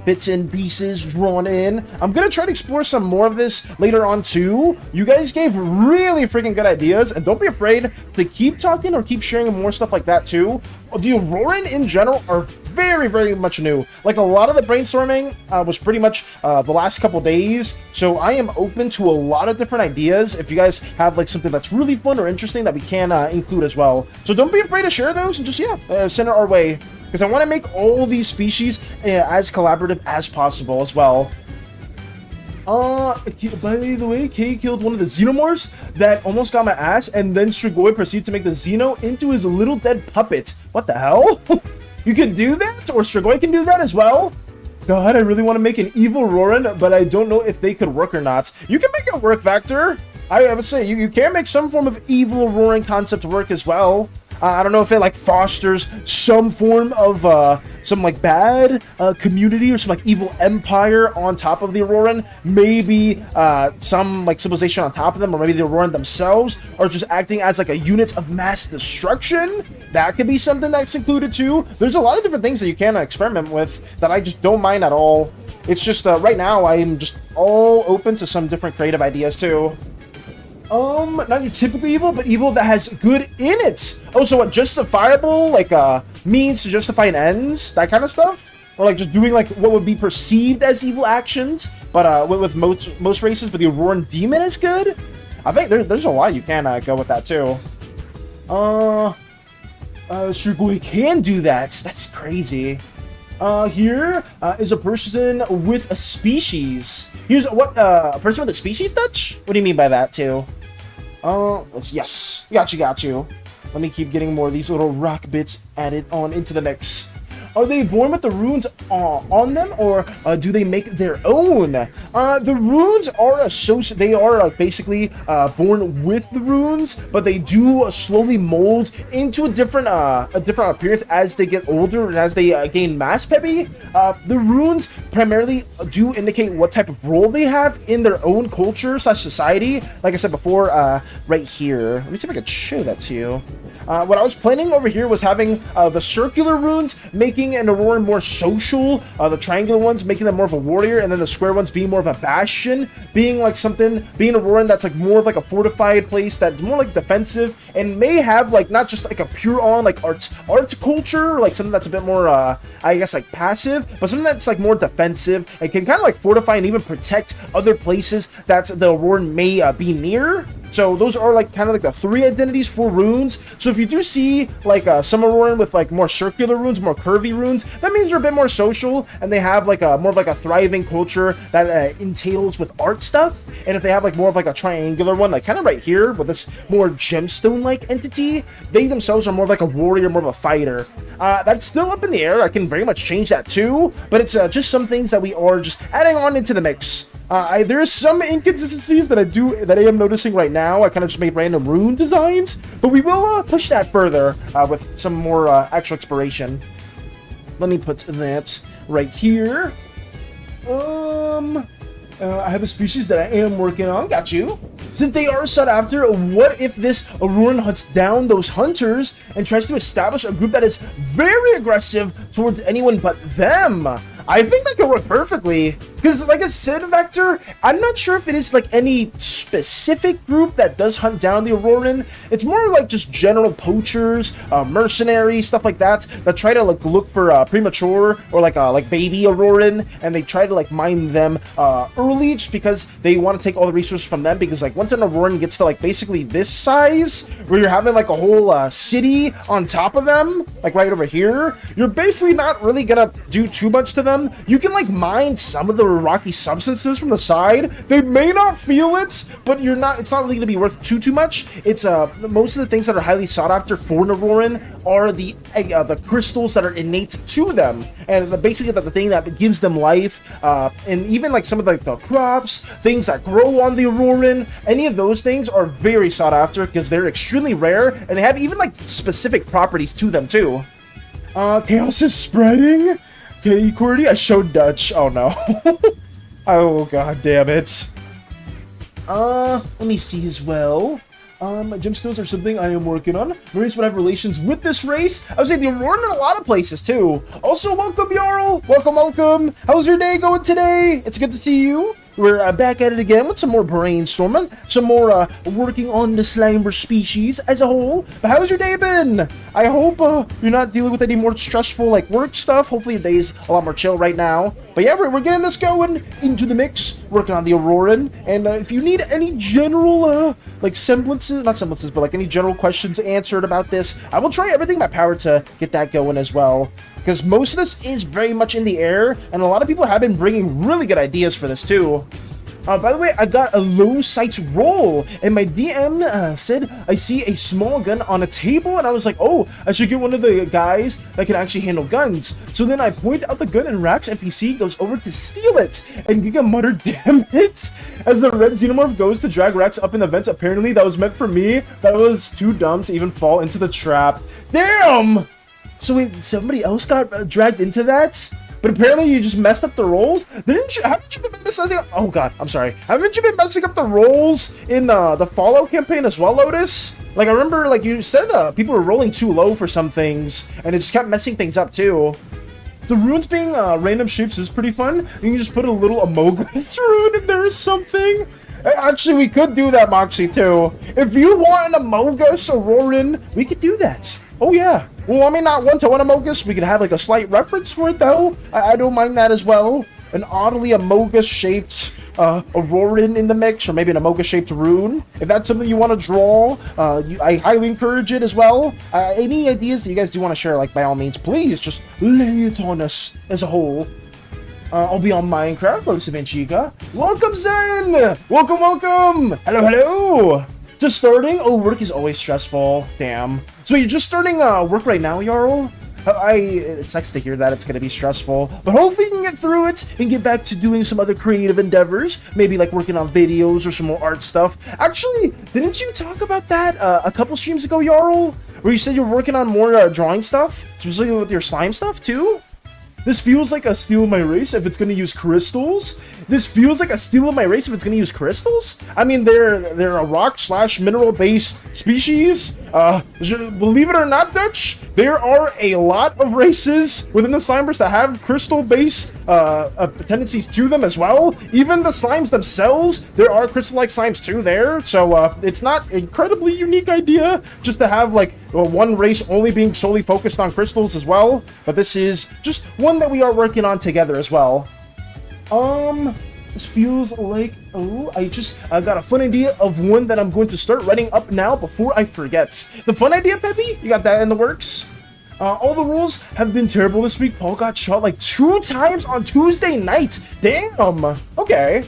bits and pieces drawn in. I'm gonna try to explore some more of this later on too. You guys gave really freaking good ideas, and don't be afraid to keep talking or keep sharing more stuff like that too. The Auroran in general are very, very much new. Like a lot of the brainstorming was pretty much the last couple days, so I am open to a lot of different ideas. If you guys have like something that's really fun or interesting that we can include as well, so don't be afraid to share those and just send it our way, because I want to make all these species as collaborative as possible as well. By the way, Kay killed one of the Xenomorphs that almost got my ass, and then Strigoi proceeded to make the Xeno into his little dead puppet. What the hell? You can do that? Or Strigoi can do that as well? God, I really want to make an evil Auroran, but I don't know if they could work or not. You can make it work, Vector. I would say you can make some form of evil Auroran concept work as well. I don't know if it like fosters some form of some like bad community or some like evil empire on top of the Auroran. Maybe some like civilization on top of them, or maybe the Auroran themselves are just acting as like a unit of mass destruction. That could be something that's included too. There's a lot of different things that you can experiment with that I just don't mind at all. It's just right now I'm just all open to some different creative ideas too. Not your typical evil, but evil that has good in it. Oh, so what, justifiable, like, means to justify an ends? That kind of stuff? Or, like, just doing, like, what would be perceived as evil actions, but, with most races, but the Auroran Demon is good? I think there's a lot you can, go with that, too. Strigoi can do that. That's crazy. Here is a person with a species. Here's what, a person with a species touch? What do you mean by that, too? Yes. Got you. Let me keep getting more of these little rock bits added on into the mix. Are they born with the runes on them, or do they make their own? The runes are associated. They are like basically born with the runes, but they do slowly mold into a different appearance as they get older and as they gain mass. Peppy. The runes primarily do indicate what type of role they have in their own culture / society. Like I said before, right here. Let me see if I can show that to you. What I was planning over here was having the circular runes making an Auroran more social, the triangular ones making them more of a warrior, and then the square ones being more of a bastion, being like something, being an Auroran that's like more of like a fortified place that's more like defensive, and may have like not just like a pure on like art culture, like something that's a bit more I guess like passive, but something that's like more defensive and can kind of like fortify and even protect other places that the Auroran may be near. So those are like kind of like the 3 identities for runes. So if you do see like some Auroran with like more circular runes, more curvy runes, that means they're a bit more social and they have like a more of like a thriving culture that entails with art stuff. And if they have like more of like a triangular one, like kind of right here with this more gemstone-like entity, they themselves are more of like a warrior, more of a fighter. That's still up in the air. I can very much change that too, but it's just some things that we are just adding on into the mix. There is some inconsistencies that I am noticing right now. I kind of just made random rune designs, but we will push that further with some more actual exploration. Let me put that right here. I have a species that I am working on. Got you. Since they are sought after, what if this Auroran hunts down those hunters and tries to establish a group that is very aggressive towards anyone but them? I think that could work perfectly. Because like a Sin Vector, I'm not sure if it is like any specific group that does hunt down the Auroran. It's more like just general poachers, mercenaries, stuff like that try to like look for premature or like baby Auroran, and they try to like mine them early just because they want to take all the resources from them. Because like once an Auroran gets to like basically this size, where you're having like a whole city on top of them, like right over here, you're basically not really gonna do too much to them. You can like mine some of the rocky substances from the side. They may not feel it, but it's not really going to be worth too much. It's most of the things that are highly sought after for an Auroran are the crystals that are innate to them, and basically the thing that gives them life, and even like some of the crops, things that grow on the Auroran, any of those things are very sought after because they're extremely rare, and they have even like specific properties to them too. Chaos is spreading. Okay, Cordy, I showed Dutch. Oh no. Oh god damn it. Let me see as well. Gemstones are something I am working on. Race would have relations with this race. I would say the Auroran in a lot of places too. Also, welcome Jarl. Welcome. How's your day going today? It's good to see you. We're back at it again with some more brainstorming, some more working on the Slimeverse species as a whole. But how's your day been? I hope you're not dealing with any more stressful like work stuff. Hopefully your day's a lot more chill right now. But yeah, we're getting this going into the mix, working on the Auroran. And if you need any general like semblances, not semblances, but like any general questions answered about this, I will try everything in my power to get that going as well. Because most of this is very much in the air, and a lot of people have been bringing really good ideas for this too. By the way, I got a low sights roll, and my DM said I see a small gun on a table, and I was like, oh, I should get one of the guys that can actually handle guns. So then I point out the gun, and Rax NPC goes over to steal it, and Giga muttered, damn it, as the red xenomorph goes to drag Rax up in the vents. Apparently that was meant for me. That was too dumb to even fall into the trap. Damn! So wait, somebody else got dragged into that? But apparently you just messed up the rolls? Haven't you been messing up? Oh god, I'm sorry. Haven't you been messing up the rolls in the Fallout campaign as well, Lotus? Like, I remember, like, you said people were rolling too low for some things, and it just kept messing things up, too. The runes being random shapes is pretty fun. You can just put a little Amogus rune in there or something. Actually, we could do that, Moxie, too. If you want an Amogus Auroran, we could do that. Oh, yeah. Well, I mean, not one-to-one Amogus. We could have, like, a slight reference for it, though. I don't mind that as well. An oddly Amogus-shaped Auroran in the mix, or maybe an Amogus-shaped rune. If that's something you want to draw, I highly encourage it as well. Any ideas that you guys do want to share, like, by all means, please just lay it on us as a whole. I'll be on Minecraft, Lotus Chica. Welcome, Zen! Welcome! Hello! Just starting? Oh, work is always stressful. Damn. So you're just starting work right now, Jarl? It sucks to hear that it's going to be stressful, but hopefully you can get through it and get back to doing some other creative endeavors, maybe like working on videos or some more art stuff. Actually, didn't you talk about that a couple streams ago, Jarl? Where you said you're working on more drawing stuff, specifically with your slime stuff too? This feels like a steal of my race if it's going to use crystals. This feels like a steal of my race if it's going to use crystals. I mean, they're a rock/mineral-based species. Believe it or not, Dutch, there are a lot of races within the Slimeverse that have crystal-based tendencies to them as well. Even the slimes themselves, there are crystal-like slimes too there. So it's not an incredibly unique idea just to have like one race only being solely focused on crystals as well. But this is just one that we are working on together as well. This feels like, oh, I got a fun idea of one that I'm going to start writing up now before I forget. The fun idea, Peppy? You got that in the works? All the rules have been terrible this week. Paul got shot like 2 times on Tuesday night. Damn. Okay.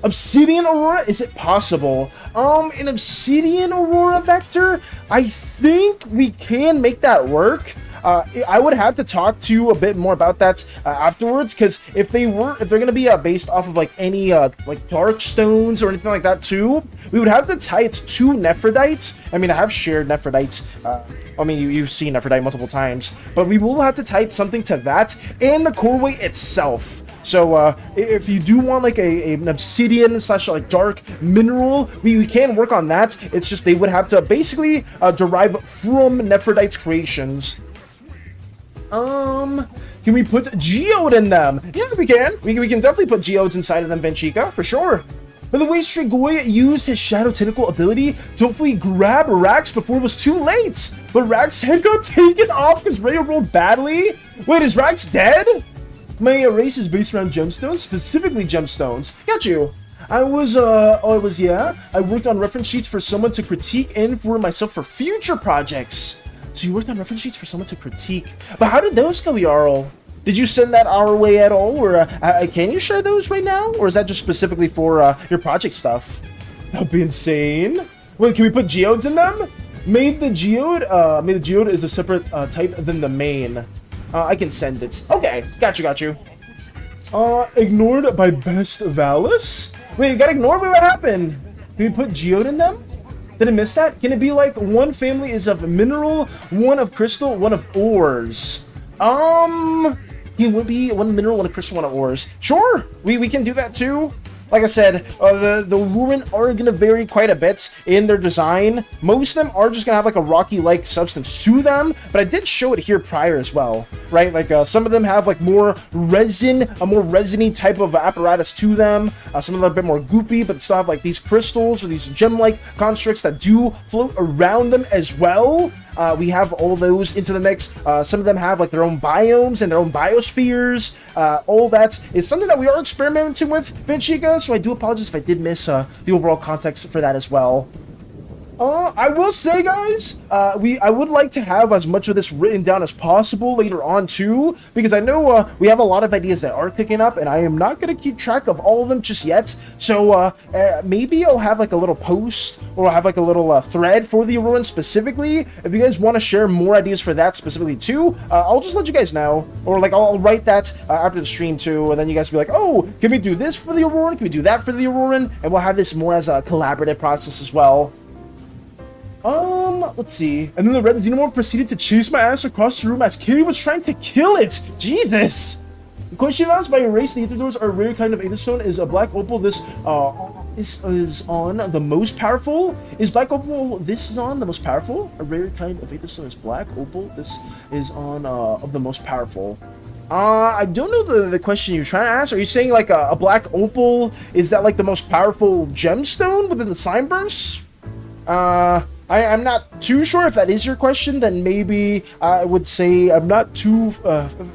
Obsidian Aurora, is it possible? An Obsidian Aurora vector? I think we can make that work. I would have to talk to you a bit more about that afterwards, because if they're gonna be based off of like any like dark stones or anything like that too, we would have to tie it to Nephrodite. I mean, I have shared Nephrodite. I mean, you've seen Nephrodite multiple times, but we will have to tie something to that and the coreway itself. So if you do want like an obsidian slash like dark mineral, we can work on that. It's just they would have to basically derive from Nephrodite's creations. Can we put geode in them? Yeah, we can. We can definitely put geodes inside of them, Venchica, for sure. By the way, Strigoi used his Shadow Tentacle ability to hopefully grab Rax before it was too late. But Rax's head got taken off because Ray rolled badly. Wait, is Rax dead? My race is based around gemstones, specifically gemstones. Got you. I worked on reference sheets for someone to critique and for myself for future projects. So you worked on reference sheets for someone to critique. But how did those go, Jarl? Did you send that our way at all? Or can you share those right now? Or is that just specifically for your project stuff? That'd be insane. Wait, can we put geodes in them? Made the geode is a separate type than the main. I can send it. Okay, got you. Ignored by Best Valis? Wait, you got ignored? Wait, what happened? Can we put geode in them? Did I miss that? Can it be like one family is of mineral, one of crystal, one of ores? It would be one mineral, one of crystal, one of ores. Sure, we can do that too. Like I said, the Workin are going to vary quite a bit in their design. Most of them are just going to have like a rocky-like substance to them, but I did show it here prior as well, right? Like some of them have like more resin, a more resiny type of apparatus to them. Some of them are a bit more goopy, but still have like these crystals or these gem-like constructs that do float around them as well. We have all those into the mix. Some of them have like their own biomes and their own biospheres. All that is something that we are experimenting with, Venchica, so I do apologize if I did miss the overall context for that as well. I will say, guys, I would like to have as much of this written down as possible later on too, because I know we have a lot of ideas that are picking up, and I am not going to keep track of all of them just yet. So maybe I'll have like a little post, or I'll have like a little thread for the Auroran specifically. If you guys want to share more ideas for that specifically too, I'll just let you guys know, or like I'll write that after the stream too, and then you guys will be like, oh, can we do this for the Auroran? Can we do that for the Auroran? And we'll have this more as a collaborative process as well. Let's see. And then the red xenomorph proceeded to chase my ass across the room as Kitty was trying to kill it. Jesus! The question asked by your race, the Aether are a rare kind of Aetherstone. Is a black opal this is on the most powerful? Is black opal this is on the most powerful? A rare kind of Aetherstone is black opal. This is on of the most powerful. I don't know the question you're trying to ask. Are you saying like a black opal, is that like the most powerful gemstone within the Slimeverse? I'm not too sure if that is your question. Then maybe I would say I'm not too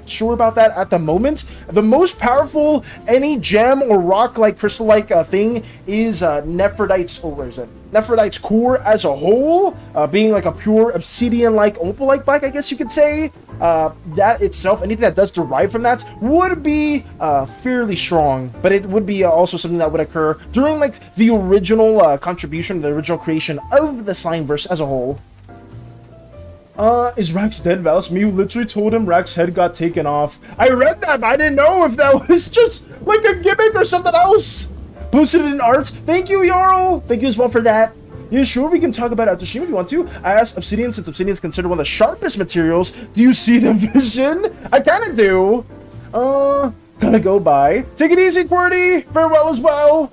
sure about that at the moment. The most powerful any gem or rock-like, crystal-like thing is Nephrodite's, or where is it? Nephrodite's core as a whole, being like a pure obsidian-like, opal-like black, I guess you could say. That itself, anything that does derive from that, would be fairly strong, but it would be also something that would occur during like the original contribution, the original creation of the Slimeverse as a whole. Is Rax dead, Valis? Me literally told him Rax's head got taken off. I read that, but I didn't know if that was just like a gimmick or something else. Posted it in art. Thank you, Jarl. Thank you as well for that. Yeah, sure, we can talk about it after stream if you want to. I asked Obsidian, since Obsidian is considered one of the sharpest materials. Do you see the vision? I kind of do. Gotta go by. Take it easy, QWERTY. Farewell as well.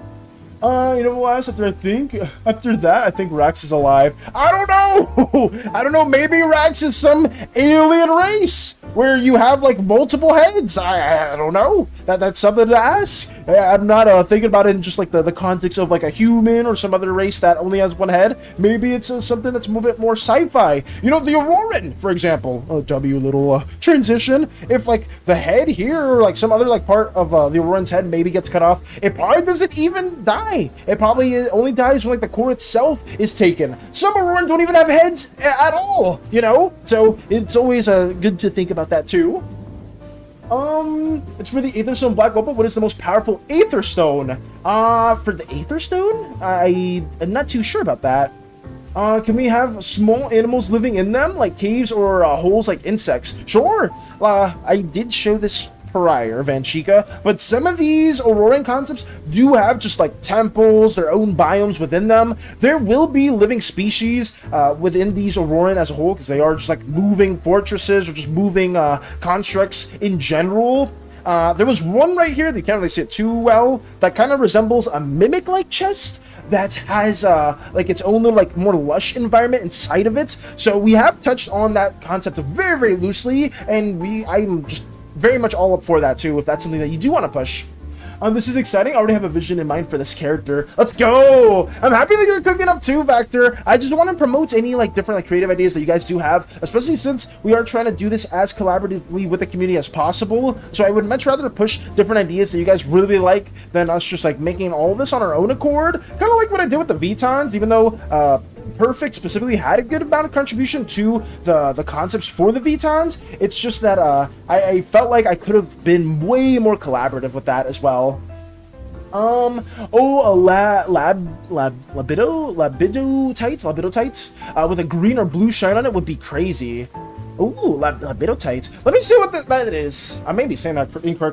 You know what, after that, I think Rax is alive. I don't know! I don't know, maybe Rax is some alien race where you have like multiple heads. I don't know. That's something to ask. I'm not thinking about it in just like the context of like a human or some other race that only has one head. Maybe it's something that's a little bit more sci-fi. You know, the Auroran, for example. W little transition. If like the head here or like some other like part of the Auroran's head maybe gets cut off, it probably doesn't even die. It probably only dies when like the core itself is taken. Some Aurorans don't even have heads at all, you know? So it's always good to think about that too. It's for the Aether Stone Black Opal. What is the most powerful Aether Stone? For the Aether Stone? I'm not too sure about that. Can we have small animals living in them, like caves or holes like insects? Sure. I did show this prior, Vanchika, but some of these Auroran concepts do have just like temples, their own biomes within them. There will be living species within these Auroran as a whole, because they are just like moving fortresses or just moving constructs in general. There was one right here that you can't really see it too well that kind of resembles a mimic-like chest that has like its own little like more lush environment inside of it. So we have touched on that concept very, very loosely, and I'm just very much all up for that too, if that's something that you do want to push. This is exciting. I already have a vision in mind for this character. Let's go! I'm happy that you're cooking up too, Vector. I just want to promote any like different like creative ideas that you guys do have, especially since we are trying to do this as collaboratively with the community as possible. So I would much rather push different ideas that you guys really like than us just like making all of this on our own accord. Kind of like what I did with the Vitons, even though Perfect specifically had a good amount of contribution to the concepts for the Vitons. It's just that I felt like I could have been way more collaborative with that as well. Labido tights with a green or blue shine on it would be crazy. Ooh, Labido tights. Let me see what that is. I may be saying that incorrectly.